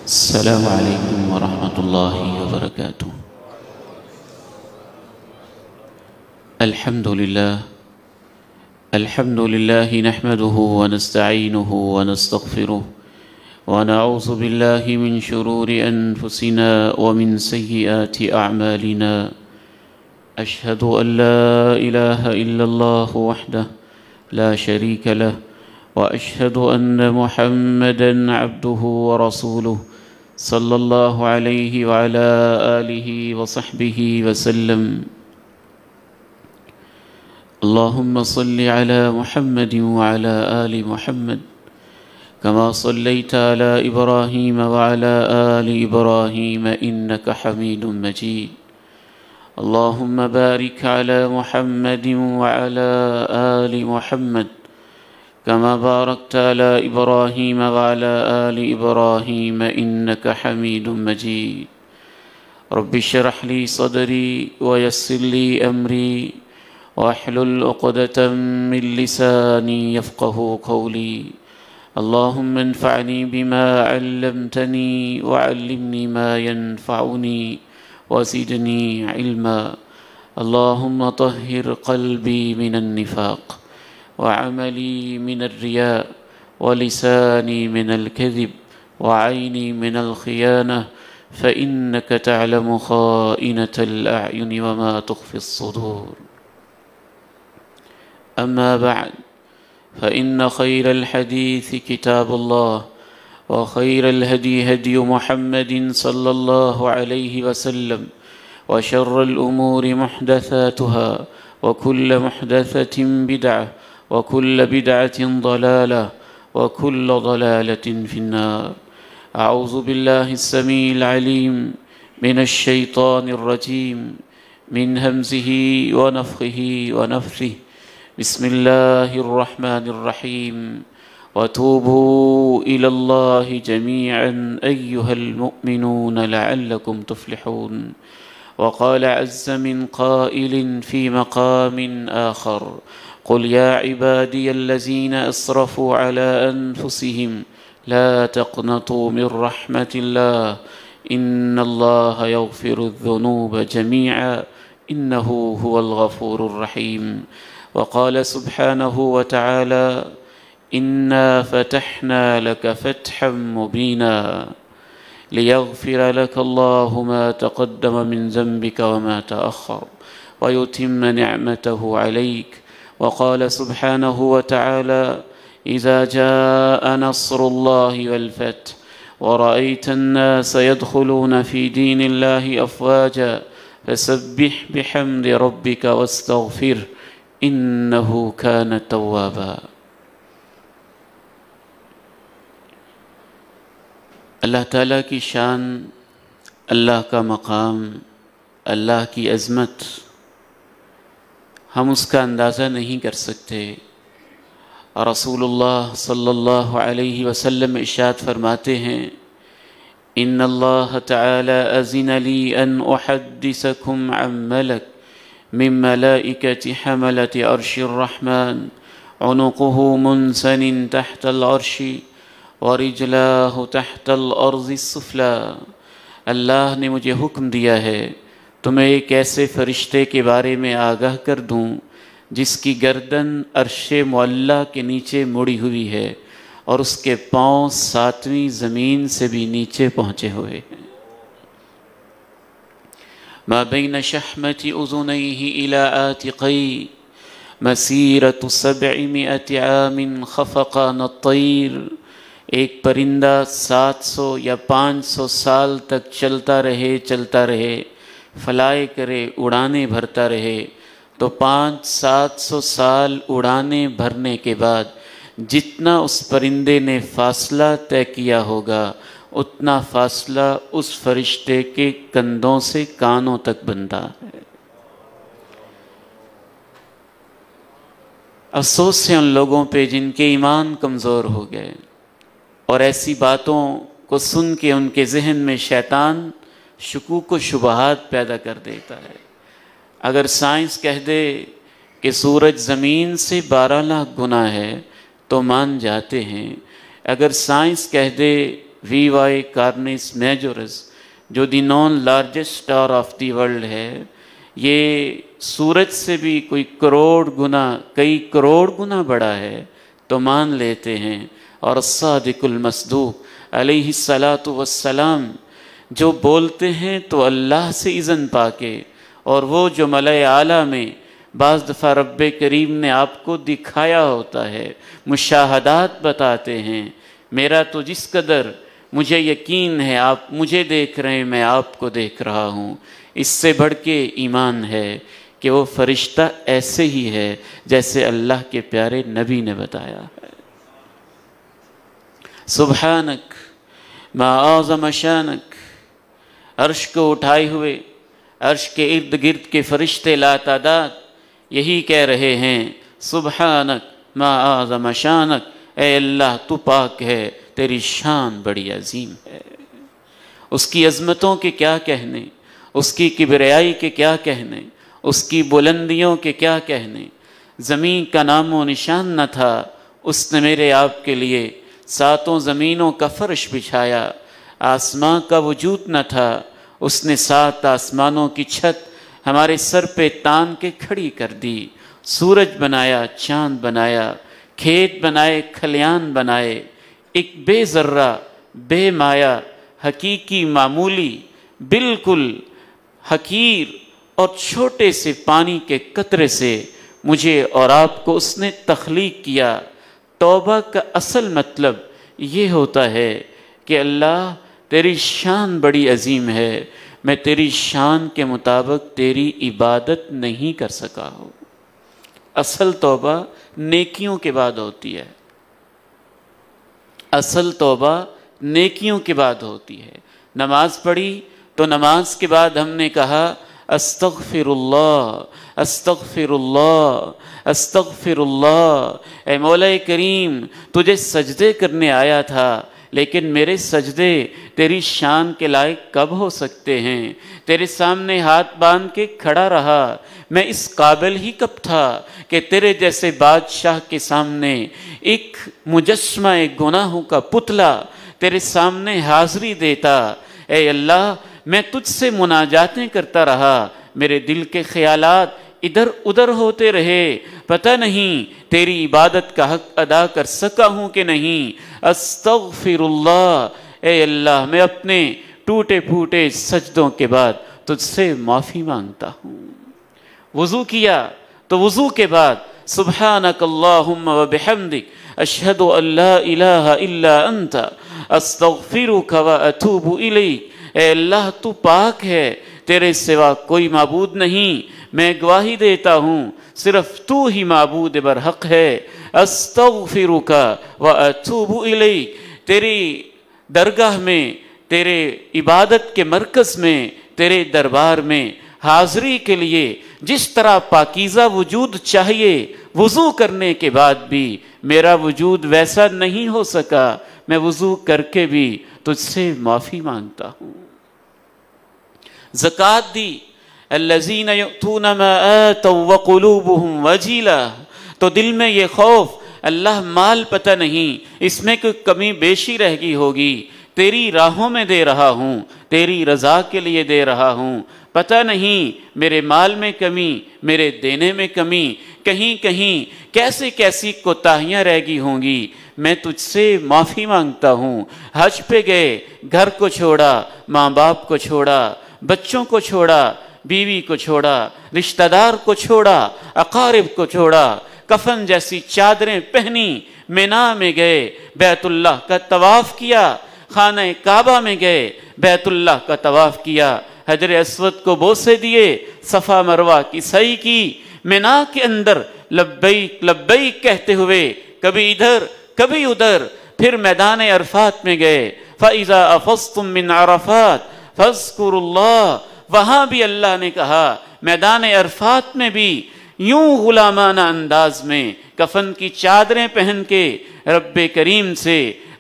السلام عليكم ورحمة الله وبركاته. الحمد لله نحمده ونستعينه ونستغفره ونعوذ بالله من شرور أنفسنا ومن سيئات أعمالنا. أشهد أن لا إله إلا الله وحده لا شريك له وأشهد أن محمدًا عبده ورسوله صلى الله عليه وعلى آله وصحبه وسلم. اللهم صل على محمد وعلى آل محمد كما صليت على إبراهيم وعلى آل إبراهيم إنك حميد مجيد. اللهم بارك على محمد وعلى آل محمد كما باركت على إبراهيم وعلى آل إبراهيم إنك حميد مجيد. رب اشرح لي صدري ويسر لي أمري واحلل عقدة من لساني يفقه قولي. اللهم انفعني بما علمتني وعلمني ما ينفعني وزدني علما. اللهم طهر قلبي من النفاق وعملي من الرياء ولساني من الكذب وعيني من الخيانة فإنك تعلم خائنة الأعين وما تخفي الصدور. أما بعد فإن خير الحديث كتاب الله وخير الهدي هدي محمد صلى الله عليه وسلم وشر الأمور محدثاتها وكل محدثة بدعة وكل بدعة ضلالة وكل ضلالة في النار. أعوذ بالله السميع العليم من الشيطان الرجيم من همزه ونفخه ونفثه. بسم الله الرحمن الرحيم. وتوبوا إلى الله جميعا أيها المؤمنون لعلكم تفلحون. وقال عز من قائل في مقام آخر قل يا عبادي الذين أسرفوا على أنفسهم لا تقنطوا من رحمة الله إن الله يغفر الذنوب جميعا إنه هو الغفور الرحيم. وقال سبحانه وتعالى إنا فتحنا لك فتحا مبينا ليغفر لك الله ما تقدم من ذنبك وما تأخر ويتم نعمته عليك. وقال سبحانه وتعالى إذا جاء نصر الله والفتح ورأيت الناس يدخلون في دين الله أفواجا فسبح بحمد ربك واستغفر إنه كان توابا. اللہ تعالیٰ کی شان، اللہ کا مقام، اللہ کی عظمت ہم اس کا اندازہ نہیں کر سکتے. رسول اللہ صلی اللہ علیہ وسلم ارشاد فرماتے ہیں ان اللہ تعالی اذن لی ان احدثکم عن ملک من ملائکة حملة عرش الرحمن عنقه منسن تحت العرش ورجلاه تحت الارض السفلی. اللہ نے مجھے حکم دیا ہے تمہیں ایک ایسے فرشتے کے بارے میں آگاہ کر دوں جس کی گردن عرش معلیٰ کے نیچے مڑی ہوئی ہے اور اس کے پاؤں 7ویں زمین سے بھی نیچے پہنچے ہوئے ہیں. ما بین شحمة اذنیہ الی عاتقیہ مسیرۃ 700 عام خفقان الطیر. ایک پرندہ 700 یا 500 سال تک چلتا رہے فلائے کرے، اڑانے بھرتا رہے تو 500-700 سال اڑانے بھرنے کے بعد جتنا اس پرندے نے فاصلہ طے کیا ہوگا اتنا فاصلہ اس فرشتے کے کندھوں سے کانوں تک بنتا ہے. افسوس ہے ان لوگوں پہ جن کے ایمان کمزور ہو گئے اور ایسی باتوں کو سن کے ان کے ذہن میں شیطان شکوک و شبہات پیدا کر دیتا ہے. اگر سائنس کہہ دے کہ سورج زمین سے 12 لاکھ گنا ہے تو مان جاتے ہیں. اگر سائنس کہہ دے VY Carnis Majoris, جو the known largest star of the world ہے، یہ سورج سے بھی کوئی کئی کروڑ گنا بڑا ہے تو مان لیتے ہیں۔ اور الصادق المصدوق علیہ الصلاۃ والسلام جو بولتے ہیں تو اللہ سے اذن پا کے، اور وہ جو ملائے اعلیٰ میں بعض دفعہ رب کریم نے آپ کو دکھایا ہوتا ہے، مشاہدات بتاتے ہیں۔ میرا تو جس قدر مجھے یقین ہے آپ مجھے دیکھ رہے ہیں، میں آپ کو دیکھ رہا ہوں، اس سے بڑھ کے ایمان ہے کہ وہ فرشتہ ایسے ہی ہے جیسے اللہ کے پیارے نبی نے بتایا ہے۔ سبحانک ما اعظم شانک، عرش کو اٹھائے ہوئے عرش کے ارد گرد کے فرشتے لاتعداد یہی کہہ رہے ہیں، سبحانک ما اعظم شانک، اے اللہ تو پاک ہے، تیری شان بڑی عظیم ہے۔ اس کی عظمتوں کے کیا کہنے، اس کی کبریائی کے کیا کہنے، اس کی بلندیوں کے کیا کہنے۔ زمین کا نام و نشان نہ تھا، اس نے میرے آپ کے لیے ساتوں زمینوں کا فرش بچھایا۔ آسمان کا وجود نہ تھا، اس نے 7 آسمانوں کی چھت ہمارے سر پہ تان کے کھڑی کر دی۔ سورج بنایا، چاند بنایا، کھیت بنائے، کھلیان بنائے، ایک بے ذرہ، بے مایا، حقیقی، معمولی، بالکل حقیر اور چھوٹے سے پانی کے قطرے سے مجھے اور آپ کو اس نے تخلیق کیا۔ توبہ کا اصل مطلب یہ ہوتا ہے کہ اللہ تیری شان بڑی عظیم ہے، میں تیری شان کے مطابق تیری عبادت نہیں کر سکا ہوں۔ اصل توبہ نیکیوں کے بعد ہوتی ہے، اصل توبہ نیکیوں کے بعد ہوتی ہے۔ نماز پڑھی تو نماز کے بعد ہم نے کہا استغفر اللہ، استغفر اللہ، استغفر اللہ۔ اے مولا کریم، تجھے سجدے کرنے آیا تھا، لیکن میرے سجدے تیری شان کے لائق کب ہو سکتے ہیں؟ تیرے سامنے ہاتھ باندھ کے کھڑا رہا، میں اس قابل ہی کب تھا کہ تیرے جیسے بادشاہ کے سامنے ایک مجسمہ ایک گناہوں کا پتلا تیرے سامنے حاضری دیتا۔ اے اللہ، میں تجھ سے مناجاتیں کرتا رہا، میرے دل کے خیالات ادھر ادھر ہوتے رہے، پتہ نہیں تیری عبادت کا حق ادا کر سکا ہوں کہ نہیں۔ استغفر اللہ، اے اللہ میں اپنے ٹوٹے پھوٹے سجدوں کے بعد تجھ سے معافی مانگتا ہوں۔ وضو کیا تو وضو کے بعد سبحانک اللہم و بحمدک اشہد ان لا الہ الا انت استغفرک و اتوب الیک۔ اے اللہ تو پاک ہے، تیرے سوا کوئی معبود نہیں، میں گواہی دیتا ہوں صرف تو ہی معبود برحق ہے۔ استغفرک و اتوب الیک، تیری درگاہ میں، تیرے عبادت کے مرکز میں، تیرے دربار میں حاضری کے لیے جس طرح پاکیزہ وجود چاہیے، وضو کرنے کے بعد بھی میرا وجود ویسا نہیں ہو سکا، میں وضو کر کے بھی تجھ سے معافی مانگتا ہوں۔ زکوٰۃ دی، الذین یؤتون ما آتوا وقلوبہم وجیلہ، تو دل میں یہ خوف، اللہ مال پتہ نہیں اس میں کوئی کمی بیشی رہ گئی ہوگی، تیری راہوں میں دے رہا ہوں، تیری رضا کے لیے دے رہا ہوں، پتہ نہیں میرے مال میں کمی، میرے دینے میں کمی، کہیں کہیں کیسی کوتاہیاں رہ گئی ہوں گی، میں تجھ سے معافی مانگتا ہوں۔ حج پہ گئے، گھر کو چھوڑا، ماں باپ کو چھوڑا، بچوں کو چھوڑا، بیوی کو چھوڑا، رشتہ دار کو چھوڑا، اقارب کو چھوڑا، کفن جیسی چادریں پہنی، مینا میں گئے، بیت اللہ کا طواف کیا، خانہ کعبہ میں گئے، بیت اللہ کا طواف کیا، حجر اسود کو بوسے دیے، صفا مروہ کی سعی کی، مینا کے اندر لبیک لبیک کہتے ہوئے کبھی ادھر کبھی ادھر، پھر میدان عرفات میں گئے، فَإِذَا أَفَضْتُم مِّنْ عَرَفَاتٍ فَاذْكُرُوا اللَّهَ، وہاں بھی اللہ نے کہا، میدان عرفات میں بھی یوں غلامانہ انداز میں کفن کی چادریں پہن کے رب کریم سے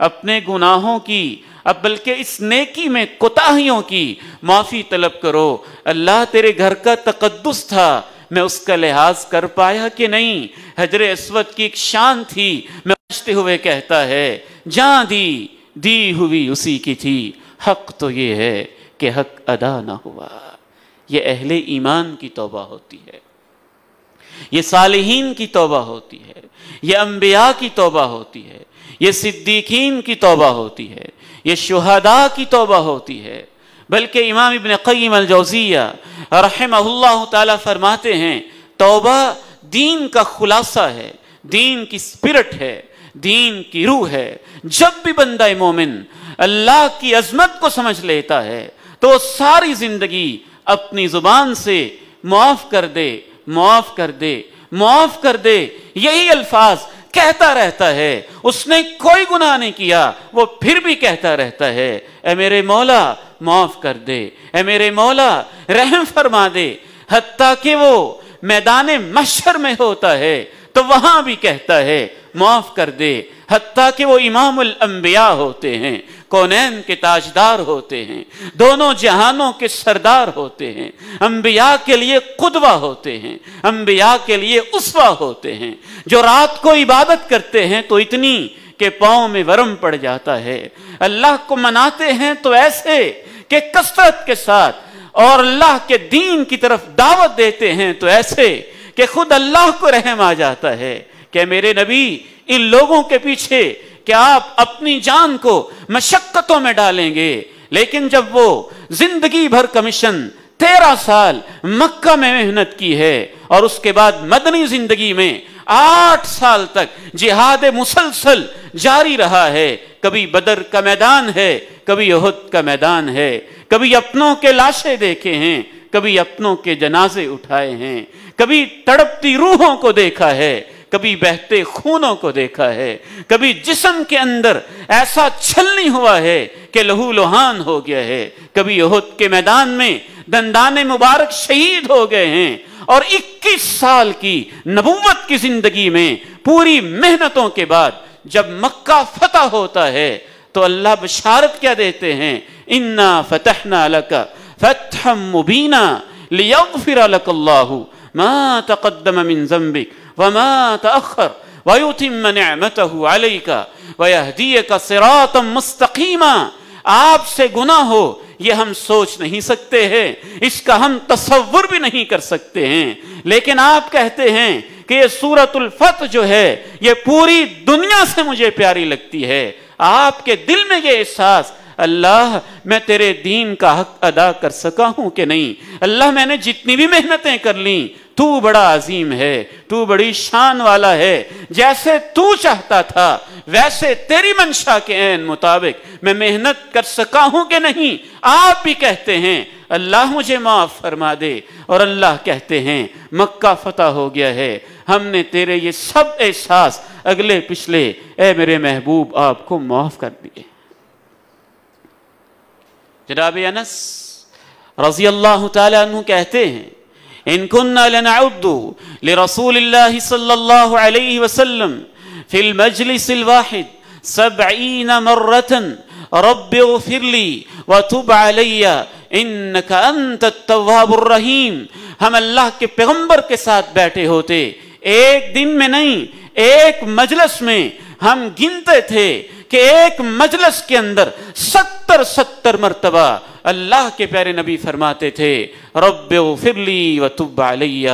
اپنے گناہوں کی، اب بلکہ اس نیکی میں کوتاہیوں کی معافی طلب کرو۔ اللہ تیرے گھر کا تقدس تھا، میں اس کا لحاظ کر پایا کہ نہیں؟ حجر اسود کی ایک شان تھی، میں پوچھتے ہوئے کہتا ہے، جان دی دی ہوئی اسی کی تھی، حق تو یہ ہے کہ حق ادا نہ ہوا۔ یہ اہل ایمان کی توبہ ہوتی ہے، یہ صالحین کی توبہ ہوتی ہے، یہ انبیاء کی توبہ ہوتی ہے، یہ صدیقین کی توبہ ہوتی ہے، یہ شہداء کی توبہ ہوتی ہے۔ بلکہ امام ابن قیم الجوزیہ رحمہ اللہ تعالی فرماتے ہیں توبہ دین کا خلاصہ ہے، دین کی اسپرٹ ہے، دین کی روح ہے۔ جب بھی بندہ مومن اللہ کی عظمت کو سمجھ لیتا ہے تو وہ ساری زندگی اپنی زبان سے معاف کر دے، معاف کر دے، معاف کر دے، یہی الفاظ کہتا رہتا ہے۔ اس نے کوئی گناہ نہیں کیا، وہ پھر بھی کہتا رہتا ہے اے میرے مولا معاف کر دے، اے میرے مولا رحم فرما دے۔ حتیٰ کہ وہ میدان محشر میں ہوتا ہے تو وہاں بھی کہتا ہے معاف کر دے۔ حتیٰ کہ وہ امام الانبیاء ہوتے ہیں، کونین کے تاجدار ہوتے ہیں، دونوں جہانوں کے سردار ہوتے ہیں، انبیاء کے لیے قدوہ ہوتے ہیں، انبیاء کے لیے اسوہ ہوتے ہیں، جو رات کو عبادت کرتے ہیں تو اتنی کہ پاؤں میں ورم پڑ جاتا ہے، اللہ کو مناتے ہیں تو ایسے کہ کثرت کے ساتھ، اور اللہ کے دین کی طرف دعوت دیتے ہیں تو ایسے کہ خود اللہ کو رحم آ جاتا ہے کہ میرے نبی ان لوگوں کے پیچھے کہ آپ اپنی جان کو مشقتوں میں ڈالیں گے، لیکن جب وہ زندگی بھر کا مشن 13 سال مکہ میں محنت کی ہے اور اس کے بعد مدنی زندگی میں 8 سال تک جہاد مسلسل جاری رہا ہے، کبھی بدر کا میدان ہے، کبھی احد کا میدان ہے، کبھی اپنوں کے لاشیں دیکھے ہیں، کبھی اپنوں کے جنازے اٹھائے ہیں، کبھی تڑپتی روحوں کو دیکھا ہے، کبھی بہتے خونوں کو دیکھا ہے، کبھی جسم کے اندر ایسا چھلنی ہوا ہے کہ لہو لہان ہو گیا ہے، کبھی احد کے میدان میں دندان مبارک شہید ہو گئے ہیں، اور 21 سال کی نبوت کی زندگی میں پوری محنتوں کے بعد جب مکہ فتح ہوتا ہے تو اللہ بشارت کیا دیتے ہیں اِنَّا فَتَحْنَا لَكَ فَتْحًا مُبِينًا لِيَغْفِرَ لَكَ اللَّهُ مَا تَقَدَّمَ مِن ذَنبِكَ وَمَا تَأَخَّرَ وَيُتِمَّ نِعْمَتَهُ عَلَيْكَ وَيَهْدِيَكَ صِرَاطًا مُسْتَقِيمًا۔ آپ سے گناہ ہو یہ ہم سوچ نہیں سکتے ہیں، اس کا ہم تصور بھی نہیں کر سکتے ہیں، لیکن آپ کہتے ہیں کہ یہ سورۃ الفتح جو ہے یہ پوری دنیا سے مجھے پیاری لگتی ہے۔ آپ کے دل میں یہ احساس اللہ میں تیرے دین کا حق ادا کر سکا ہوں کہ نہیں، اللہ میں نے جتنی بھی محنتیں کر لیں تو بڑا عظیم ہے، تو بڑی شان والا ہے، جیسے تو چاہتا تھا ویسے تیری منشا کے عین مطابق میں محنت کر سکا ہوں کہ نہیں۔ آپ بھی کہتے ہیں اللہ مجھے معاف فرما دے، اور اللہ کہتے ہیں مکہ فتح ہو گیا ہے، ہم نے تیرے یہ سب احساس اگلے پچھلے اے میرے محبوب آپ کو معاف کر دیے۔ جناب انس رضی اللہ تعالیٰ عنہ کہتے ہیں ان كنا لنعد لرسول الله صلی اللہ علیہ وسلم في المجلس الواحد 70 مرة رب اغفر لي وتب علي انك انت التواب الرحیم۔ ہم اللہ کے پیغمبر کے ساتھ بیٹھے ہوتے، ایک دن میں نہیں ایک مجلس میں ہم گنتے تھے کہ ایک مجلس کے اندر 70 مرتبہ اللہ کے پیارے نبی فرماتے تھے رب اغفر لی وتب علی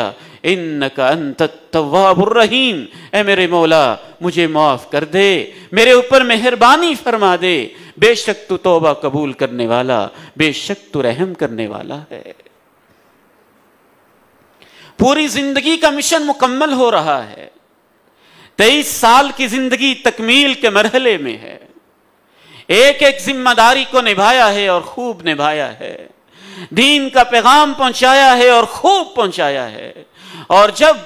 انک انت التواب الرحیم، اے میرے مولا مجھے معاف کر دے، میرے اوپر مہربانی فرما دے، بے شک تو توبہ قبول کرنے والا، بے شک تو رحم کرنے والا ہے۔ پوری زندگی کا مشن مکمل ہو رہا ہے، 23 سال کی زندگی تکمیل کے مرحلے میں ہے، ایک ایک ذمہ داری کو نبھایا ہے اور خوب نبھایا ہے، دین کا پیغام پہنچایا ہے اور خوب پہنچایا ہے، اور جب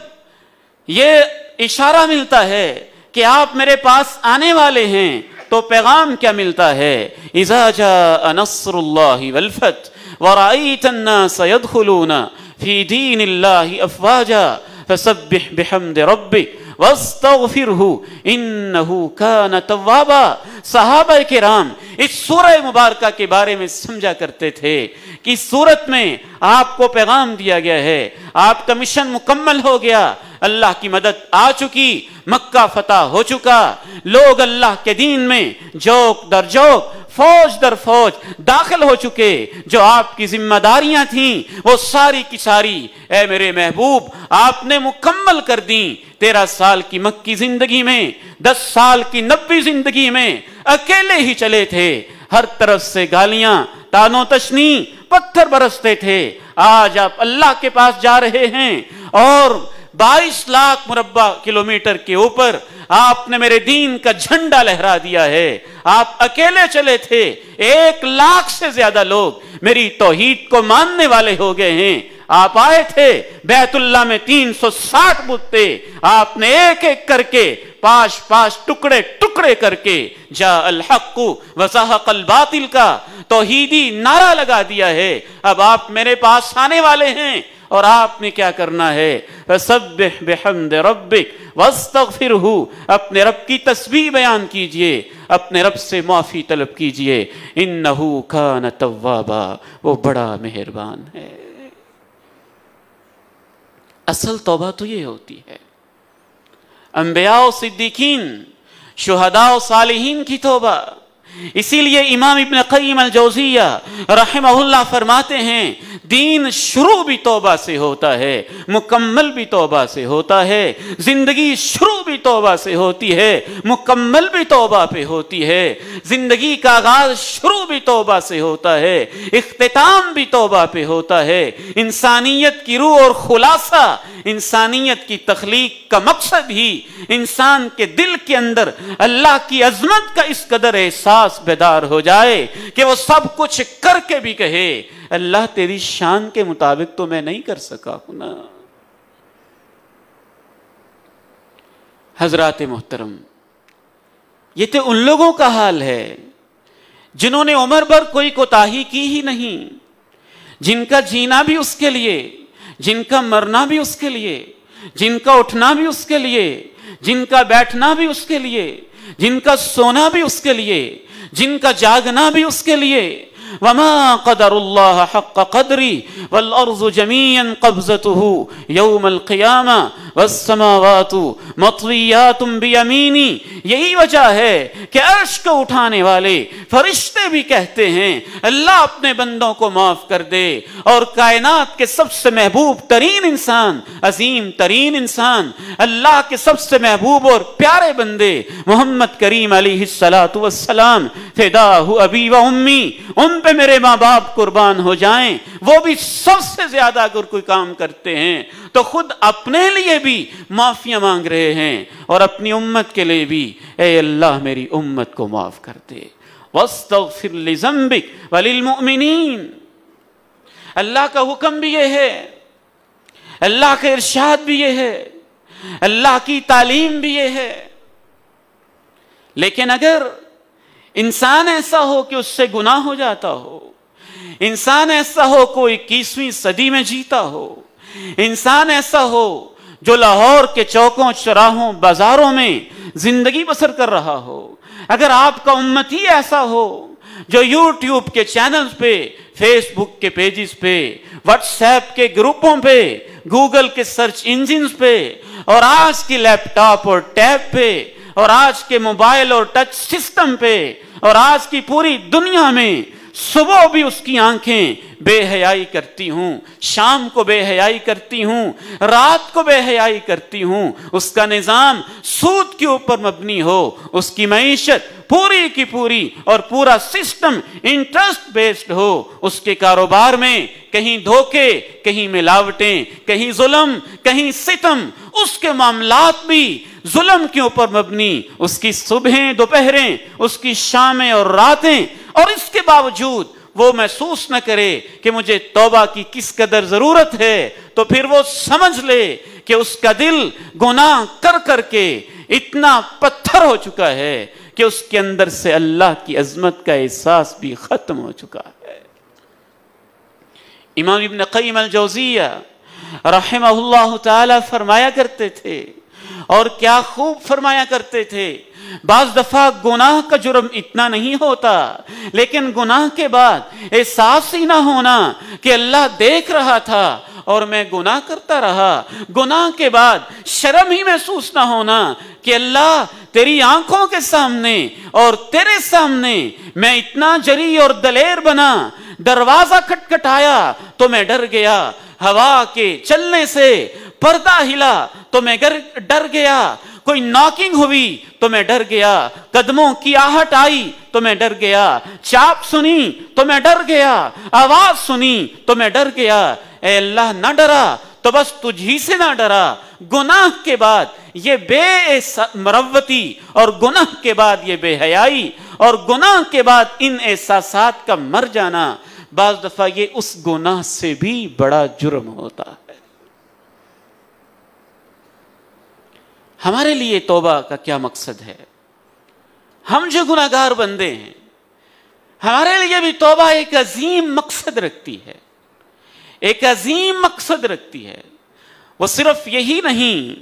یہ اشارہ ملتا ہے کہ آپ میرے پاس آنے والے ہیں تو پیغام کیا ملتا ہے اذا جاء نصر اللہ والفتح ورأیت الناس يدخلون فی دین اللہ افواجا فسبح بحمد ربک وَاسْتَغْفِرْهُ إِنَّهُ كَانَ تَوَّابًا۔ صحابہ کرام اس سورہ مبارکہ کے بارے میں سمجھا کرتے تھے کہ اس سورت میں آپ کو پیغام دیا گیا ہے، آپ کا مشن مکمل ہو گیا، اللہ کی مدد آ چکی، مکہ فتح ہو چکا، لوگ اللہ کے دین میں جوک در جوک، فوج در فوج داخل ہو چکے، جو آپ کی ذمہ داریاں تھیں وہ ساری کی ساری اے میرے محبوب آپ نے مکمل کر دیں۔ 13 سال کی مکی زندگی میں، 10 سال کی نبی زندگی میں اکیلے ہی چلے تھے، ہر طرف سے گالیاں، تان و تشنی، پتھر برستے تھے۔ آج آپ اللہ کے پاس جا رہے ہیں اور 22 لاکھ مربع کلومیٹر کے اوپر آپ نے میرے دین کا جھنڈا لہرا دیا ہے۔ آپ اکیلے چلے تھے، 1 لاکھ سے زیادہ لوگ میری توحید کو ماننے والے ہو گئے ہیں۔ آپ آئے تھے، بیت اللہ میں 360 بت تھے، آپ نے ایک ایک کر کے 5 ٹکڑے ٹکڑے کر کے جاء الحق وزهق الباطل کا توحیدی نعرہ لگا دیا ہے۔ اب آپ میرے پاس آنے والے ہیں اور آپ نے کیا کرنا ہے؟ فسبح بحمد ربک واستغفرہ، اپنے رب کی تسبیح بیان کیجئے، اپنے رب سے معافی طلب کیجئے، انہ کان توابا، وہ بڑا مہربان ہے۔ اصل توبہ تو یہ ہوتی ہے، انبیاء و صدیقین، شہداء و صالحین کی توبہ۔ اسی لیے امام ابن قیم الجوزیہ رحمہ اللہ فرماتے ہیں دین شروع بھی توبہ سے ہوتا ہے، مکمل بھی توبہ سے ہوتا ہے، زندگی شروع بھی توبہ سے ہوتی ہے، مکمل بھی توبہ پہ ہوتی ہے، زندگی کا آغاز شروع بھی توبہ سے ہوتا ہے، اختتام بھی توبہ پہ ہوتا ہے۔ انسانیت کی روح اور خلاصہ، انسانیت کی تخلیق کا مقصد ہی انسان کے دل کے اندر اللہ کی عظمت کا اس قدر احساس بیدار ہو جائے کہ وہ سب کچھ کر کے بھی کہے اللہ تیری شان کے مطابق تو میں نہیں کر سکا ہوں نا۔ حضرات محترم، یہ تو ان لوگوں کا حال ہے جنہوں نے عمر بھر کوئی کوتاہی کی ہی نہیں، جن کا جینا بھی اس کے لیے، جن کا مرنا بھی اس کے لیے، جن کا اٹھنا بھی اس کے لیے، جن کا بیٹھنا بھی اس کے لیے، جن کا سونا بھی اس کے لیے، جن کا جاگنا بھی اس کے لیے۔ وما قدر اللہ حق قدری والارض جميعا قبضته یوم القیامہ والسماوات مطویات بیمینی۔ یہی وجہ ہے کہ عرش کو اٹھانے والے فرشتے بھی کہتے ہیں اللہ اپنے بندوں کو معاف کر دے، اور کائنات کے سب سے محبوب ترین انسان، عظیم ترین انسان، اللہ کے سب سے محبوب اور پیارے بندے محمد کریم علیہ الصلوۃ والسلام، فداہ ابی و امی، ان پہ میرے ماں باپ قربان ہو جائیں، وہ بھی سب سے زیادہ اگر کوئی کام کرتے ہیں تو خود اپنے لیے بھی معافیاں مانگ رہے ہیں اور اپنی امت کے لیے بھی، اے اللہ میری امت کو معاف کر دے۔ وَاسْتَغْفِرْ لِذَنْبِكَ وَلِلْمُؤْمِنِينَ، اللہ کا حکم بھی یہ ہے، اللہ کا ارشاد بھی یہ ہے، اللہ کی تعلیم بھی یہ ہے۔ لیکن اگر انسان ایسا ہو کہ اس سے گناہ ہو جاتا ہو، انسان ایسا ہو کوئی 21ویں صدی میں جیتا ہو، انسان ایسا ہو جو لاہور کے چوکوں چراہوں بازاروں میں زندگی بسر کر رہا ہو، اگر آپ کا امتی ایسا ہو جو یوٹیوب کے چینلز پہ، فیس بک کے پیجز پہ، واٹس ایپ کے گروپوں پہ، گوگل کے سرچ انجنز پہ، اور آج کی لیپ ٹاپ اور ٹیب پہ، اور آج کے موبائل اور ٹچ سسٹم پہ، اور آج کی پوری دنیا میں صبح بھی اس کی آنکھیں بے حیائی کرتی ہوں، شام کو بے حیائی کرتی ہوں، رات کو بے حیائی کرتی ہوں، اس کا نظام سود کے اوپر مبنی ہو، اس کی معیشت پوری کی پوری اور پورا سسٹم انٹرسٹ بیسڈ ہو، اس کے کاروبار میں کہیں دھوکے، کہیں ملاوٹیں، کہیں ظلم، کہیں ستم، اس کے معاملات بھی ظلم کے اوپر مبنی، اس کی صبحیں دوپہریں، اس کی شامیں اور راتیں، اور اس کے باوجود وہ محسوس نہ کرے کہ مجھے توبہ کی کس قدر ضرورت ہے، تو پھر وہ سمجھ لے کہ اس کا دل گناہ کر کر کے اتنا پتھر ہو چکا ہے کہ اس کے اندر سے اللہ کی عظمت کا احساس بھی ختم ہو چکا ہے۔ امام ابن قیم الجوزیہ رحمہ اللہ تعالی فرمایا کرتے تھے، اور کیا خوب فرمایا کرتے تھے، بعض دفعہ گناہ کا جرم اتنا نہیں ہوتا، لیکن گناہ کے بعد احساس ہی نہ ہونا کہ اللہ دیکھ رہا تھا اور میں گناہ کرتا رہا، گناہ کے بعد شرم ہی محسوس نہ ہونا کہ اللہ تیری آنکھوں کے سامنے اور تیرے سامنے میں اتنا جری اور دلیر بنا، دروازہ کھٹکھٹایا تو میں ڈر گیا، ہوا کے چلنے سے پردہ ہلا تو میں ڈر گیا، کوئی ناکنگ ہوئی تو میں ڈر گیا، قدموں کی آہٹ آئی تو میں ڈر گیا، چاپ سنی تو میں ڈر گیا، آواز سنی تو میں ڈر گیا۔ اے اللہ نہ ڈرا تو بس تجھی سے نہ ڈرا۔ گناہ کے بعد یہ بے مروتی اور گناہ کے بعد یہ بے حیائی اور گناہ کے بعد ان احساسات کا مر جانا، بعض دفعہ یہ اس گناہ سے بھی بڑا جرم ہوتا ہے۔ ہمارے لیے توبہ کا کیا مقصد ہے؟ ہم جو گناہگار بندے ہیں، ہمارے لیے بھی توبہ ایک عظیم مقصد رکھتی ہے، ایک عظیم مقصد رکھتی ہے۔ وہ صرف یہی نہیں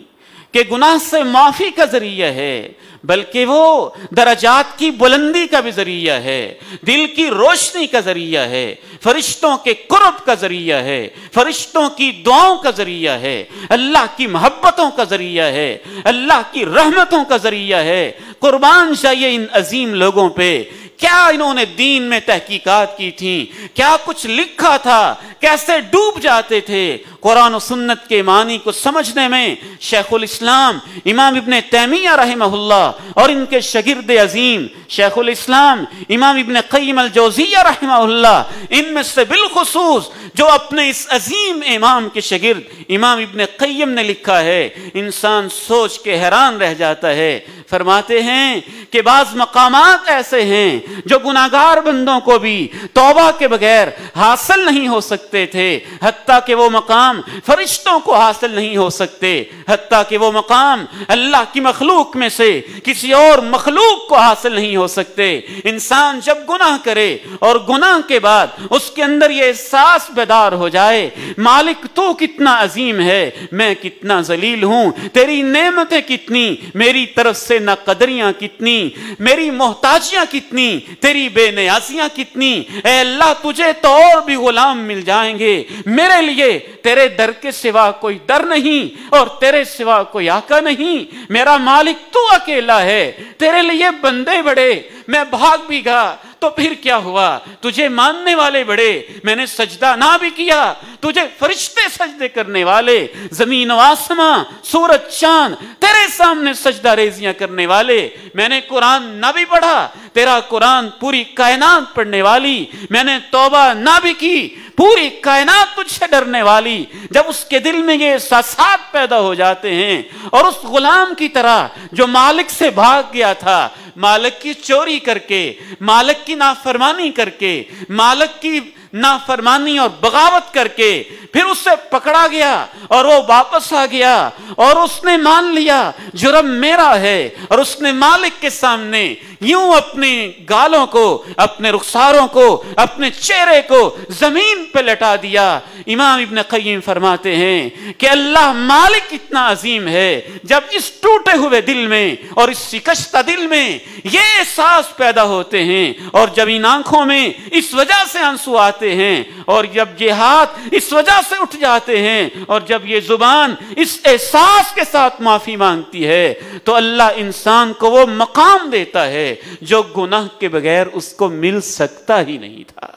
کہ گناہ سے معافی کا ذریعہ ہے، بلکہ وہ درجات کی بلندی کا بھی ذریعہ ہے، دل کی روشنی کا ذریعہ ہے، فرشتوں کے قرب کا ذریعہ ہے، فرشتوں کی دعاؤں کا ذریعہ ہے، اللہ کی محبتوں کا ذریعہ ہے، اللہ کی رحمتوں کا ذریعہ ہے۔ قربان جائیے ان عظیم لوگوں پہ، کیا انہوں نے دین میں تحقیقات کی تھیں، کیا کچھ لکھا تھا، کیسے ڈوب جاتے تھے قرآن و سنت کے معنی کو سمجھنے میں۔ شیخ الاسلام امام ابن تیمیہ رحمہ اللہ اور ان کے شاگرد عظیم شیخ الاسلام امام ابن قیم الجوزیہ رحمہ اللہ، ان میں سے بالخصوص جو اپنے اس عظیم امام کے شاگرد امام ابن قیم نے لکھا ہے، انسان سوچ کے حیران رہ جاتا ہے۔ فرماتے ہیں کہ بعض مقامات ایسے ہیں جو گناہگار بندوں کو بھی توبہ کے بغیر حاصل نہیں ہو سکتے تھے، حتیٰ کہ وہ مقام فرشتوں کو حاصل نہیں ہو سکتے، حتیٰ کہ وہ مقام اللہ کی مخلوق میں سے کسی اور مخلوق کو حاصل نہیں ہو سکتے۔ انسان جب گناہ کرے اور گناہ کے بعد اس کے اندر یہ احساس بیدار ہو جائے، مالک تو کتنا عظیم ہے، میں کتنا ذلیل ہوں، تیری نعمتیں کتنی، میری طرف سے ناقدریاں کتنی، میری محتاجیاں کتنی، تیری بے نیازیاں کتنی، اے اللہ تجھے تو اور بھی غلام مل جائیں گے، میرے لیے تیرے در کے سوا کوئی در نہیں اور تیرے سوا کوئی آقا نہیں، میرا مالک تو اکیلا ہے، تیرے لیے بندے بڑے، میں بھاگ بھی گا تو پھر کیا ہوا، تجھے ماننے والے بڑے، میں نے سجدہ نہ بھی کیا تجھے فرشتے سجدے کرنے والے، زمین و آسمان سورج چاند تیرے سامنے سجدہ ریزیاں کرنے والے، میں نے قرآن نہ بھی پڑھا تیرا قرآن پوری کائنات پڑھنے والی، میں نے توبہ نہ بھی کی پوری کائنات تجھ سے ڈرنے والی۔ جب اس کے دل میں یہ احساسات پیدا ہو جاتے ہیں اور اس غلام کی طرح جو مالک سے بھاگ گیا تھا، مالک کی چوری کر کے، مالک کی نافرمانی کر کے، مالک کی نافرمانی اور بغاوت کر کے پھر اس سے پکڑا گیا اور وہ واپس آ گیا اور اس نے مان لیا جرم میرا ہے، اور اس نے مالک کے سامنے یوں اپنے گالوں کو، اپنے رخساروں کو، اپنے چہرے کو زمین پہ لٹا دیا۔ امام ابن قیم فرماتے ہیں کہ اللہ مالک اتنا عظیم ہے، جب اس ٹوٹے ہوئے دل میں اور اس شکستہ دل میں یہ احساس پیدا ہوتے ہیں، اور جب ان آنکھوں میں اس وجہ سے آنسو آتے ہیں، اور جب یہ ہاتھ اس وجہ سے اٹھ جاتے ہیں، اور جب یہ زبان اس احساس کے ساتھ معافی مانگتی ہے، تو اللہ انسان کو وہ مقام دیتا ہے جو گناہ کے بغیر اس کو مل سکتا ہی نہیں تھا۔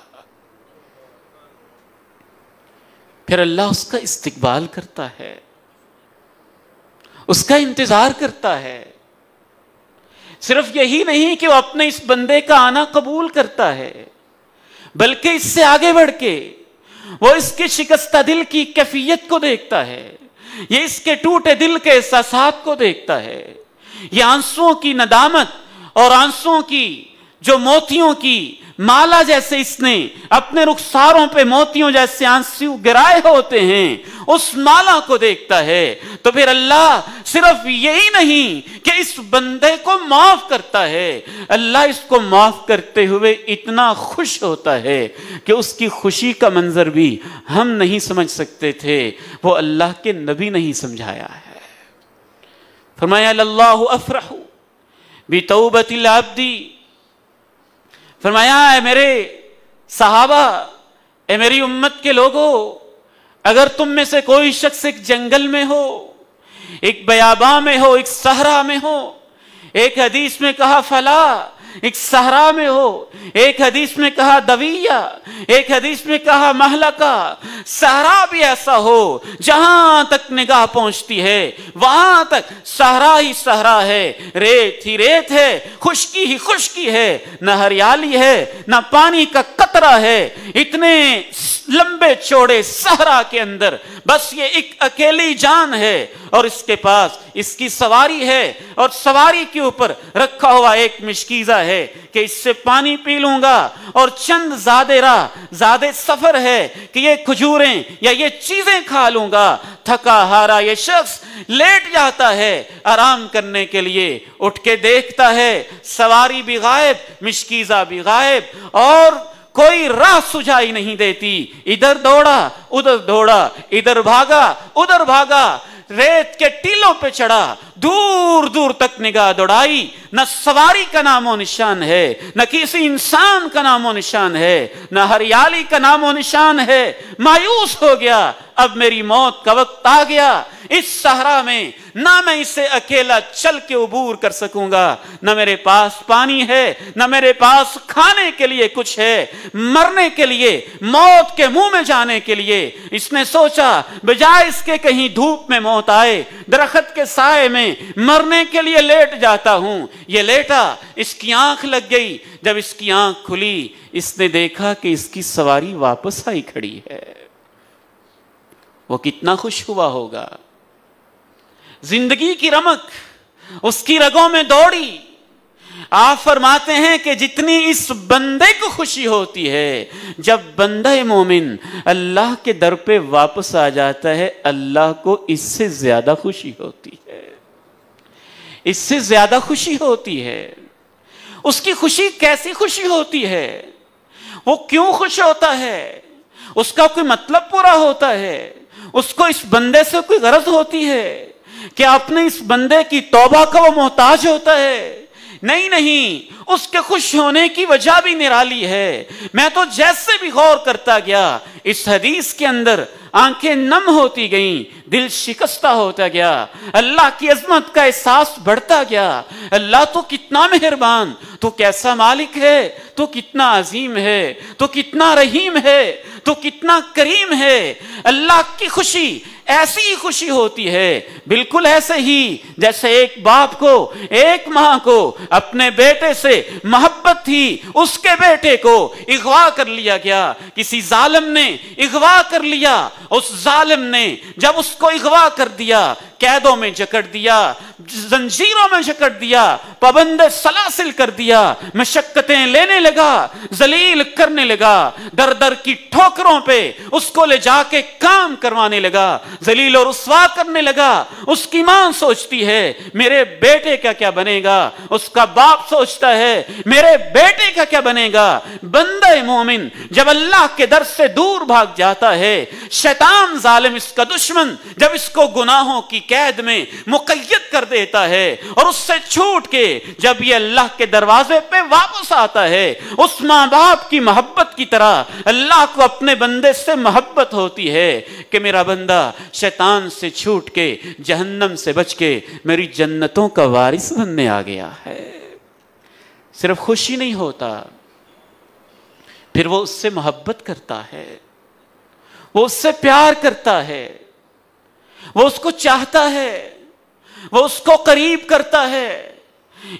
پھر اللہ اس کا استقبال کرتا ہے، اس کا انتظار کرتا ہے۔ صرف یہی نہیں کہ وہ اپنے اس بندے کا آنا قبول کرتا ہے، بلکہ اس سے آگے بڑھ کے وہ اس کے شکستہ دل کی کیفیت کو دیکھتا ہے، یہ اس کے ٹوٹے دل کے احساسات کو دیکھتا ہے، یہ آنسوؤں کی ندامت اور آنسوؤں کی جو موتیوں کی مالا جیسے اس نے اپنے رخساروں پہ موتیوں جیسے آنسو گرائے ہوتے ہیں، اس مالا کو دیکھتا ہے، تو پھر اللہ صرف یہی نہیں کہ اس بندے کو معاف کرتا ہے، اللہ اس کو معاف کرتے ہوئے اتنا خوش ہوتا ہے کہ اس کی خوشی کا منظر بھی ہم نہیں سمجھ سکتے تھے، وہ اللہ کے نبی نہیں سمجھایا ہے۔ فرمایا اللہ افرح بتوبۃ العبد، فرمایا اے میرے صحابہ، اے میری امت کے لوگوں، اگر تم میں سے کوئی شخص ایک جنگل میں ہو، ایک بیاباں میں ہو، ایک صحرا میں ہو، ایک حدیث میں کہا فلا، ایک صحرا میں ہو، ایک حدیث میں کہا دویہ، ایک حدیث میں کہا مہلکہ، صحرا بھی ایسا ہو جہاں تک نگاہ پہنچتی ہے وہاں تک صحرا ہی صحرا ہے، ریت ہی ریت ہے، خشکی ہی خشکی ہے، نہ ہریالی ہے نہ پانی کا قطرہ ہے، اتنے لمبے چوڑے صحرا کے اندر بس یہ ایک اکیلی جان ہے، اور اس کے پاس اس کی سواری ہے، اور سواری کے اوپر رکھا ہوا ایک مشکیزہ ہے کہ اس سے پانی پی لوں گا، اور چند زیادہ راہ زیادہ سفر ہے کہ یہ کھجوریں یا یہ چیزیں کھا لوں گا۔ تھکا ہارا یہ شخص لیٹ جاتا ہے آرام کرنے کے لیے، اٹھ کے دیکھتا ہے سواری بھی غائب، مشکیزہ بھی غائب، اور کوئی راہ سجائی نہیں دیتی، ادھر دوڑا ادھر ادھر بھاگا ادھر بھاگا، ریت کے ٹیلوں پہ چڑھا، دور دور تک نگاہ دوڑائی، نہ سواری کا نام و نشان ہے، نہ کسی انسان کا نام و نشان ہے، نہ ہریالی کا نام و نشان ہے۔ مایوس ہو گیا، اب میری موت کا وقت آ گیا، اس صحرا میں نہ میں اسے اکیلا چل کے عبور کر سکوں گا، نہ میرے پاس پانی ہے، نہ میرے پاس کھانے کے لیے کچھ ہے، مرنے کے لیے، موت کے منہ میں جانے کے لیے اس نے سوچا بجائے اس کے کہیں دھوپ میں موت آئے، درخت کے سائے میں مرنے کے لیے لیٹ جاتا ہوں۔ یہ لیٹا، اس کی آنکھ لگ گئی، جب اس کی آنکھ کھلی اس نے دیکھا کہ اس کی سواری واپس آئی کھڑی ہے۔ وہ کتنا خوش ہوا ہوگا، زندگی کی رمق اس کی رگوں میں دوڑی۔ آپ فرماتے ہیں کہ جتنی اس بندے کو خوشی ہوتی ہے جب بندہ مومن اللہ کے در پہ واپس آ جاتا ہے، اللہ کو اس سے زیادہ خوشی ہوتی ہے، اس سے زیادہ خوشی ہوتی ہے۔ اس کی خوشی کیسی خوشی ہوتی ہے؟ وہ کیوں خوش ہوتا ہے؟ اس کا کوئی مطلب پورا ہوتا ہے؟ اس کو اس بندے سے کوئی غرض ہوتی ہے کہ اپنے اس بندے کی توبہ کا وہ محتاج ہوتا ہے؟ نہیں، اس کے خوش ہونے کی وجہ بھی نرالی ہے۔ میں تو جیسے بھی غور کرتا گیا اس حدیث کے اندر آنکھیں نم ہوتی گئیں، دل شکستہ ہوتا گیا، اللہ کی عظمت کا احساس بڑھتا گیا۔ اللہ تو کتنا مہربان، تو کیسا مالک ہے، تو کتنا عظیم ہے، تو کتنا رحیم ہے، تو کتنا کریم ہے۔ اللہ کی خوشی ایسی ہی خوشی ہوتی ہے، بالکل ایسے ہی جیسے ایک باپ کو، ایک ماں کو اپنے بیٹے سے محبت تھی، اس کے بیٹے کو اغوا کر لیا گیا، کسی ظالم نے اغوا کر لیا، اس ظالم نے جب اس کو اغوا کر دیا، قیدوں میں جکڑ دیا، زنجیروں میں جکڑ دیا، پابند سلاسل کر دیا، مشقتیں لینے لگا، ذلیل کرنے لگا، در در کی ٹھوکروں پہ اس کو لے جا کے کام کروانے لگا، ذلیل اور رسوا کرنے لگا۔ اس کی ماں سوچتی ہے میرے بیٹے کا کیا بنے گا، اس کا باپ سوچتا ہے میرے بیٹے کا کیا بنے گا۔ بندہ مومن جب اللہ کے در سے دور بھاگ جاتا ہے، شیطان ظالم اس کا دشمن جب اس کو گناہوں کی قید میں مقید کر دیتا ہے، اور اس سے چھوٹ کے جب یہ اللہ کے دروازے پہ واپس آتا ہے، اس ماں باپ کی محبت کی طرح اللہ کو اپنے بندے سے محبت ہوتی ہے کہ میرا بندہ شیطان سے چھوٹ کے، جہنم سے بچ کے میری جنتوں کا وارث بننے آ گیا ہے۔ صرف خوشی نہیں ہوتا، پھر وہ اس سے محبت کرتا ہے، وہ اس سے پیار کرتا ہے، وہ اس کو چاہتا ہے، وہ اس کو قریب کرتا ہے۔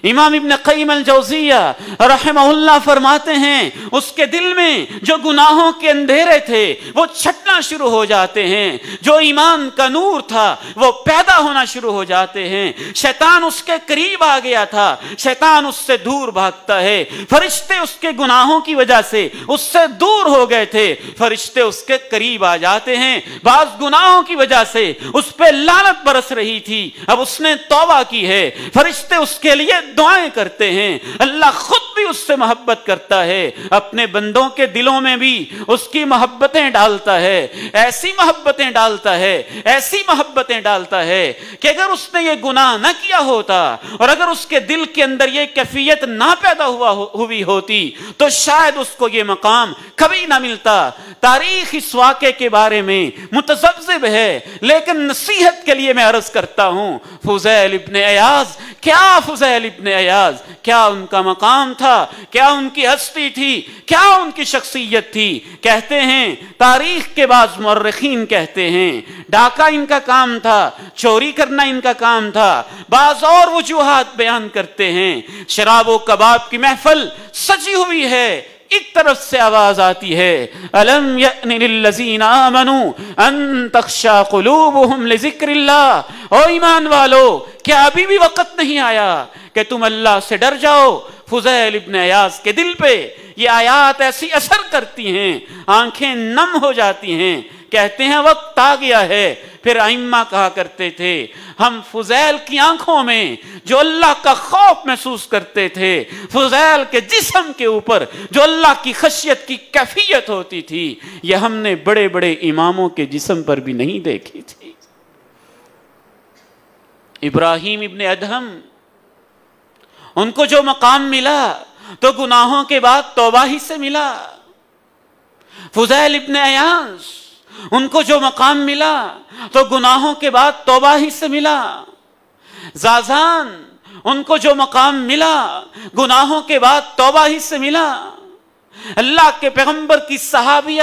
امام ابن قیم الجوزیہ رحمہ اللہ فرماتے ہیں اس کے دل میں جو گناہوں کے اندھیرے تھے وہ چھٹنا شروع ہو جاتے ہیں، جو ایمان کا نور تھا وہ پیدا ہونا شروع ہو جاتے ہیں۔ شیطان اس کے قریب آ گیا تھا، شیطان اس سے دور بھاگتا ہے۔ فرشتے اس کے گناہوں کی وجہ سے اس سے دور ہو گئے تھے، فرشتے اس کے قریب آ جاتے ہیں۔ بعض گناہوں کی وجہ سے اس پہ لعنت برس رہی تھی، اب اس نے توبہ کی ہے، فرشتے اس کے لیے دعائیں کرتے ہیں، اللہ خود بھی اس سے محبت کرتا ہے، اپنے بندوں کے دلوں میں بھی اس کی محبتیں ڈالتا ہے، ایسی محبتیں ڈالتا ہے، ایسی محبتیں ڈالتا ہے کہ اگر اس نے یہ گناہ نہ کیا ہوتا اور اگر اس کے دل کے اندر یہ کیفیت نہ پیدا ہوئی ہوتی تو شاید اس کو یہ مقام کبھی نہ ملتا۔ تاریخ اس واقعے کے بارے میں متذبذب ہے، لیکن نصیحت کے لیے میں عرض کرتا ہوں، فضیل ابن عیاض، کیا فضیل ابن عیاض، کیا ان کا مقام تھا، کیا ان کی ہستی تھی، کیا ان کی شخصیت تھی۔ کہتے ہیں تاریخ کے بعض مورخین کہتے ہیں ڈاکہ ان کا کام تھا، چوری کرنا ان کا کام تھا، بعض اور وجوہات بیان کرتے ہیں۔ شراب و کباب کی محفل سجی ہوئی ہے، ایک طرف سے آواز آتی ہے، الم یأن للذین آمنوا ان تخشع قلوبہم لذکر اللہ، او ایمان والو کیا ابھی بھی وقت نہیں آیا کہ تم اللہ سے ڈر جاؤ؟ فضیل ابن عیاض کے دل پہ یہ آیات ایسی اثر کرتی ہیں، آنکھیں نم ہو جاتی ہیں، کہتے ہیں وقت آ گیا ہے۔ پھر ائمہ کہا کرتے تھے ہم فضیل کی آنکھوں میں جو اللہ کا خوف محسوس کرتے تھے، فضیل کے جسم کے اوپر جو اللہ کی خشیت کی کیفیت ہوتی تھی، یہ ہم نے بڑے بڑے اماموں کے جسم پر بھی نہیں دیکھی تھی۔ ابراہیم ابن ادہم، ان کو جو مقام ملا تو گناہوں کے بعد توبہ ہی سے ملا۔ فضیل ابن عیاض، ان کو جو مقام ملا تو گناہوں کے بعد توبہ ہی سے ملا۔ زازان، ان کو جو مقام ملا گناہوں کے بعد توبہ ہی سے ملا۔ اللہ کے پیغمبر کی صحابیہ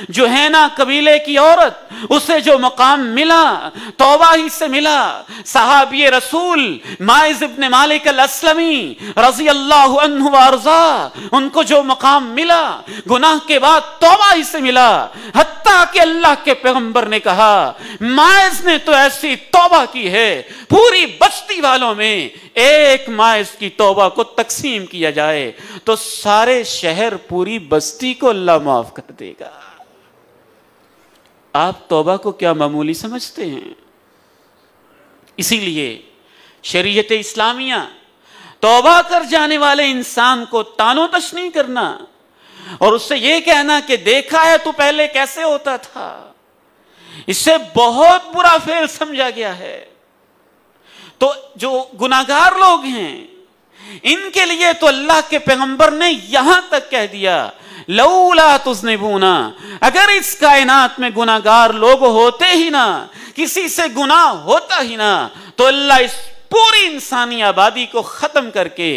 جوہینہ قبیلے کی عورت، اسے جو مقام ملا توبہ ہی سے ملا۔ صحابی رسول ماعز ابن مالک الاسلمی رضی اللہ عنہ وارضا، ان کو جو مقام ملا گناہ کے بعد توبہ ہی سے ملا۔ حتیٰ کہ اللہ کے پیغمبر نے کہا ماعز نے تو ایسی توبہ کی ہے، پوری بستی والوں میں ایک ماعز کی توبہ کو تقسیم کیا جائے تو سارے شہر پوری بستی کو اللہ معاف کر دے گا۔ آپ توبہ کو کیا معمولی سمجھتے ہیں؟ اسی لیے شریعت اسلامیہ توبہ کر جانے والے انسان کو تان و تش نہیں کرنا اور اس سے یہ کہنا کہ دیکھا ہے تو پہلے کیسے ہوتا تھا، اس سے بہت برا فعل سمجھا گیا ہے۔ تو جو گناہگار لوگ ہیں ان کے لیے تو اللہ کے پیغمبر نے یہاں تک کہہ دیا لولا تذنبون، اگر اس کائنات میں گناہگار لوگ ہوتے ہی نہ، کسی سے گناہ ہوتا ہی نہ، تو اللہ اس پوری انسانی آبادی کو ختم کر کے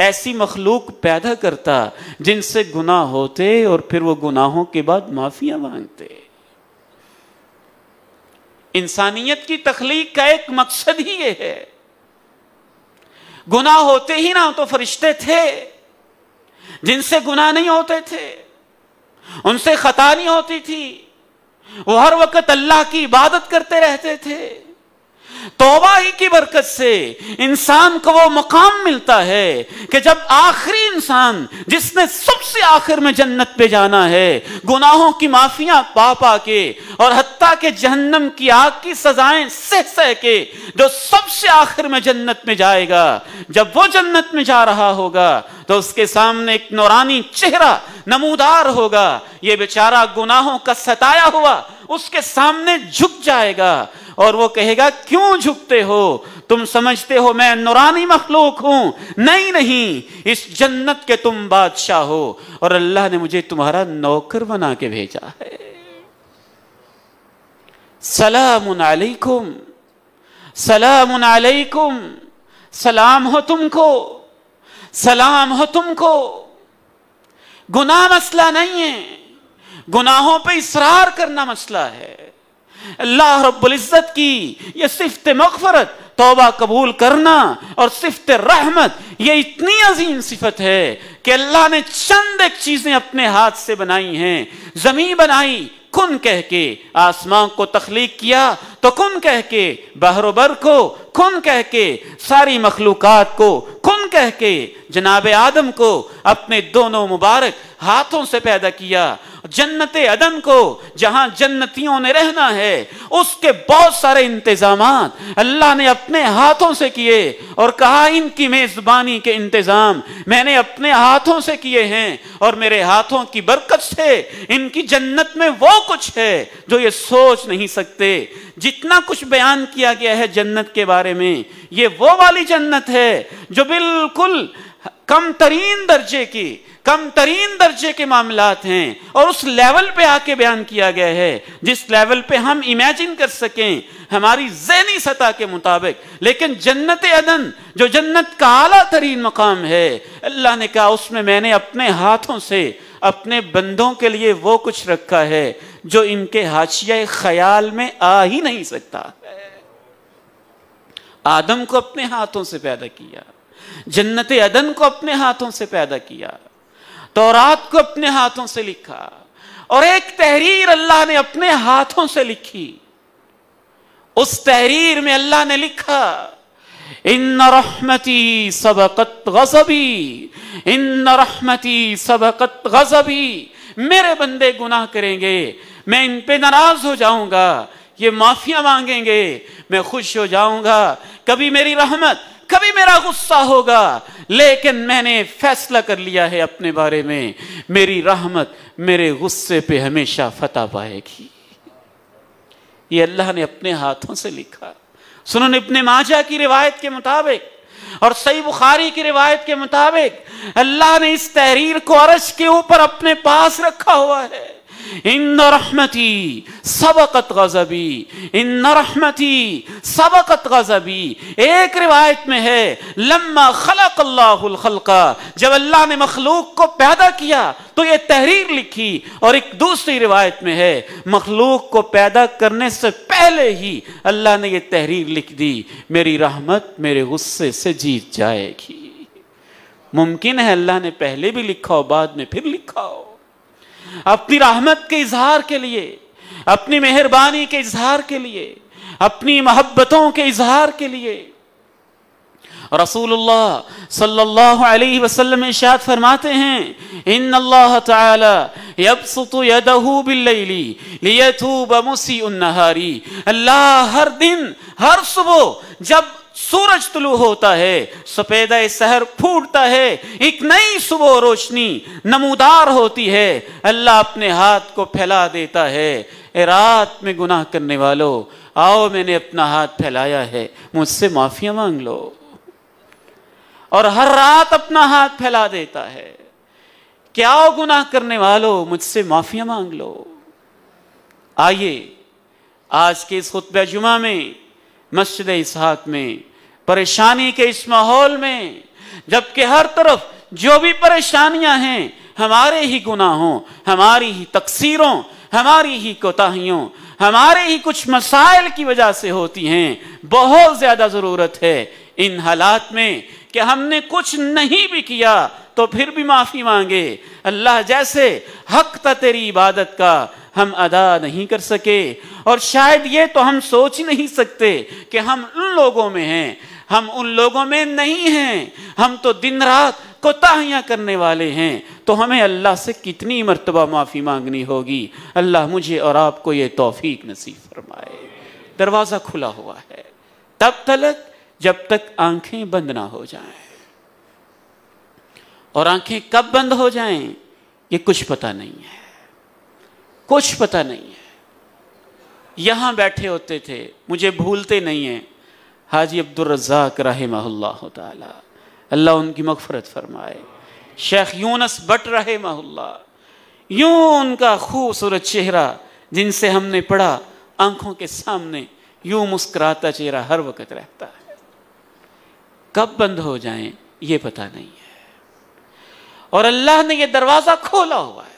ایسی مخلوق پیدا کرتا جن سے گناہ ہوتے اور پھر وہ گناہوں کے بعد معافیاں مانگتے۔ انسانیت کی تخلیق کا ایک مقصد ہی یہ ہے۔ گناہ ہوتے ہی نہ تو فرشتے تھے جن سے گناہ نہیں ہوتے تھے، ان سے خطا نہیں ہوتی تھی، وہ ہر وقت اللہ کی عبادت کرتے رہتے تھے۔ توبہ ہی کی برکت سے انسان کو وہ مقام ملتا ہے کہ جب آخری انسان جس نے سب سے آخر میں جنت پہ جانا ہے، گناہوں کی معافیاں پا پا کے اور حتیٰ کہ جہنم کی آگ کی سزائیں سہ سہ کے جو سب سے آخر میں جنت میں جائے گا، جب وہ جنت میں جا رہا ہوگا تو اس کے سامنے ایک نورانی چہرہ نمودار ہوگا، یہ بیچارہ گناہوں کا ستایا ہوا اس کے سامنے جھک جائے گا اور وہ کہے گا کیوں جھکتے ہو، تم سمجھتے ہو میں نورانی مخلوق ہوں، نہیں نہیں، اس جنت کے تم بادشاہ ہو اور اللہ نے مجھے تمہارا نوکر بنا کے بھیجا ہے۔ سلام علیکم، سلام علیکم، سلام ہو تم کو، سلام ہو تم کو۔ گناہ مسئلہ نہیں ہے، گناہوں پہ اصرار کرنا مسئلہ ہے۔ اللہ رب العزت کی یہ صفت مغفرت، توبہ قبول کرنا اور صفت رحمت، یہ اتنی عظیم صفت ہے کہ اللہ نے چند ایک چیزیں اپنے ہاتھ سے بنائی ہیں۔ زمین بنائی کن کہہ کے، آسمان کو تخلیق کیا تو کن کہہ کے بحر و بر کو، کن کہہ کے ساری مخلوقات کو، کن کہہ کے جناب آدم کو اپنے دونوں مبارک ہاتھوں سے پیدا کیا۔ جنت عدن کو جہاں جنتیوں نے رہنا ہے، اس کے بہت سارے انتظامات اللہ نے اپنے ہاتھوں سے کیے، اور کہا ان کی میزبانی کے انتظام میں نے اپنے ہاتھوں سے کیے ہیں، اور میرے ہاتھوں کی برکت سے ان کی جنت میں وہ کچھ ہے جو یہ سوچ نہیں سکتے۔ جتنا کچھ بیان کیا گیا ہے جنت کے بارے میں، یہ وہ والی جنت ہے جو بالکل کم ترین درجے کے معاملات ہیں، اور اس لیول پہ آ کے بیان کیا گیا ہے جس لیول پہ ہم امیجن کر سکیں ہماری ذہنی سطح کے مطابق۔ لیکن جنت عدن جو جنت کا اعلیٰ ترین مقام ہے، اللہ نے کہا اس میں نے اپنے ہاتھوں سے اپنے بندوں کے لیے وہ کچھ رکھا ہے جو ان کے حاشیہ خیال میں آ ہی نہیں سکتا ہے۔ آدم کو اپنے ہاتھوں سے پیدا کیا، جنت عدن کو اپنے ہاتھوں سے پیدا کیا، تورات کو اپنے ہاتھوں سے لکھا، اور ایک تحریر اللہ نے اپنے ہاتھوں سے لکھی۔ اس تحریر میں اللہ نے لکھا ان رحمتی سبقت غضبی، ان رحمتی سبقت غضبی، میرے بندے گناہ کریں گے، میں ان پہ ناراض ہو جاؤں گا، یہ معافیاں مانگیں گے، میں خوش ہو جاؤں گا، کبھی میری رحمت کبھی میرا غصہ ہوگا، لیکن میں نے فیصلہ کر لیا ہے اپنے بارے میں، میری رحمت میرے غصے پہ ہمیشہ فتح پائے گی۔ یہ اللہ نے اپنے ہاتھوں سے لکھا۔ سنن ابن ماجہ کی روایت کے مطابق اور صحیح بخاری کی روایت کے مطابق اللہ نے اس تحریر کو عرش کے اوپر اپنے پاس رکھا ہوا ہے۔ ان رحمتی سبقت غضبی، ان رحمتی سبقت غضبی۔ ایک روایت میں ہے لما خلق اللہ الخلق، جب اللہ نے مخلوق کو پیدا کیا تو یہ تحریر لکھی، اور ایک دوسری روایت میں ہے مخلوق کو پیدا کرنے سے پہلے ہی اللہ نے یہ تحریر لکھ دی، میری رحمت میرے غصے سے جیت جائے گی۔ ممکن ہے اللہ نے پہلے بھی لکھا ہو، بعد میں پھر لکھا ہو، اپنی رحمت کے اظہار کے لیے، اپنی مہربانی کے اظہار کے لیے، اپنی محبتوں کے اظہار کے لیے۔ رسول اللہ صلی اللہ علیہ وسلم ارشاد فرماتے ہیں ان اللہ تعالی یبسط یدہ باللیل لیتوب مسیء النہار، اللہ ہر دن ہر صبح جب سورج طلوع ہوتا ہے، سپیدہ سحر پھوٹتا ہے، ایک نئی صبح روشنی نمودار ہوتی ہے، اللہ اپنے ہاتھ کو پھیلا دیتا ہے، اے رات میں گناہ کرنے والو آؤ میں نے اپنا ہاتھ پھیلایا ہے، مجھ سے معافیاں مانگ لو، اور ہر رات اپنا ہاتھ پھیلا دیتا ہے کہ آؤ گناہ کرنے والو مجھ سے معافیاں مانگ لو۔ آئیے آج کے اس خطبہ جمعہ میں مسجد اسحاق میں پریشانی کے اس ماحول میں، جبکہ ہر طرف جو بھی پریشانیاں ہیں ہمارے ہی گناہوں، ہماری ہی تقصیروں، ہماری ہی کوتاہیوں، ہمارے ہی کچھ مسائل کی وجہ سے ہوتی ہیں، بہت زیادہ ضرورت ہے ان حالات میں کہ ہم نے کچھ نہیں بھی کیا تو پھر بھی معافی مانگے۔ اللہ جیسے حق تھا تیری عبادت کا ہم ادا نہیں کر سکے، اور شاید یہ تو ہم سوچ ہی نہیں سکتے کہ ہم ان لوگوں میں ہیں، ہم ان لوگوں میں نہیں ہیں، ہم تو دن رات کوتاہیاں کرنے والے ہیں، تو ہمیں اللہ سے کتنی مرتبہ معافی مانگنی ہوگی۔ اللہ مجھے اور آپ کو یہ توفیق نصیب فرمائے۔ دروازہ کھلا ہوا ہے تب تک جب تک آنکھیں بند نہ ہو جائیں، اور آنکھیں کب بند ہو جائیں یہ کچھ پتہ نہیں ہے، کچھ پتہ نہیں ہے۔ یہاں بیٹھے ہوتے تھے، مجھے بھولتے نہیں ہیں، حاجی عبدالرزاق رحمہ اللہ تعالی، اللہ ان کی مغفرت فرمائے، شیخ یونس بٹ رحمہ اللہ، یوں ان کا خوبصورت چہرہ جن سے ہم نے پڑھا آنکھوں کے سامنے، یوں مسکراتا چہرہ ہر وقت رہتا ہے۔ کب بند ہو جائیں یہ پتہ نہیں ہے، اور اللہ نے یہ دروازہ کھولا ہوا ہے،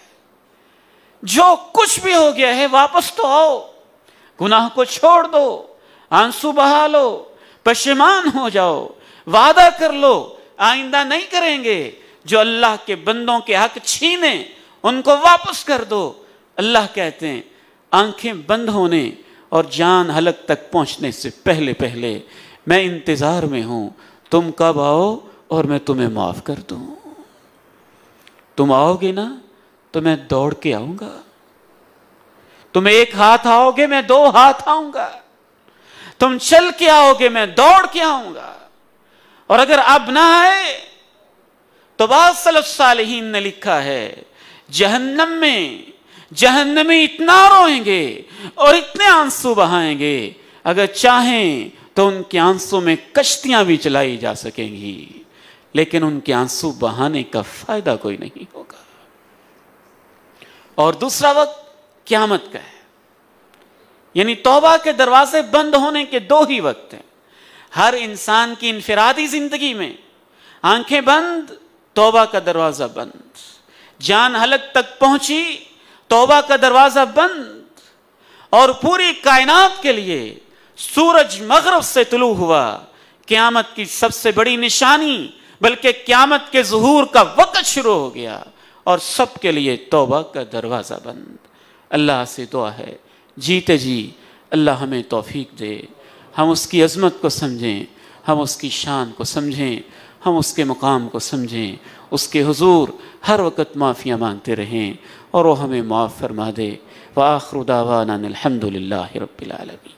جو کچھ بھی ہو گیا ہے واپس تو آؤ، گناہ کو چھوڑ دو، آنسو بہا لو، پشیمان ہو جاؤ، وعدہ کر لو آئندہ نہیں کریں گے، جو اللہ کے بندوں کے حق چھینے ان کو واپس کر دو۔ اللہ کہتے ہیں آنکھیں بند ہونے اور جان حلق تک پہنچنے سے پہلے پہلے میں انتظار میں ہوں، تم کب آؤ اور میں تمہیں معاف کر دوں۔ تم آؤ گے نا تو میں دوڑ کے آؤں گا، تم ایک ہاتھ آؤ گے میں 2 ہاتھ آؤں گا، تم چل کے آؤ گے میں دوڑ کے آؤں گا، اور اگر اب نہ آئے تو بعض سلف الصالحین نے لکھا ہے جہنم میں جہنمی اتنا روئیں گے اور اتنے آنسو بہائیں گے، اگر چاہیں تو ان کے آنسو میں کشتیاں بھی چلائی جا سکیں گی، لیکن ان کے آنسو بہانے کا فائدہ کوئی نہیں ہوگا۔ اور دوسرا وقت قیامت کا ہے، یعنی توبہ کے دروازے بند ہونے کے 2 ہی وقت ہیں۔ ہر انسان کی انفرادی زندگی میں آنکھیں بند، توبہ کا دروازہ بند، جان حلق تک پہنچی، توبہ کا دروازہ بند، اور پوری کائنات کے لیے سورج مغرب سے طلوع ہوا، قیامت کی سب سے بڑی نشانی، بلکہ قیامت کے ظہور کا وقت شروع ہو گیا، اور سب کے لیے توبہ کا دروازہ بند۔ اللہ سے دعا ہے جیتے جی اللہ ہمیں توفیق دے، ہم اس کی عظمت کو سمجھیں، ہم اس کی شان کو سمجھیں، ہم اس کے مقام کو سمجھیں، اس کے حضور ہر وقت معافیاں مانگتے رہیں، اور وہ ہمیں معاف فرما دے۔ وآخر دعوانا الحمد للہ رب العالمین۔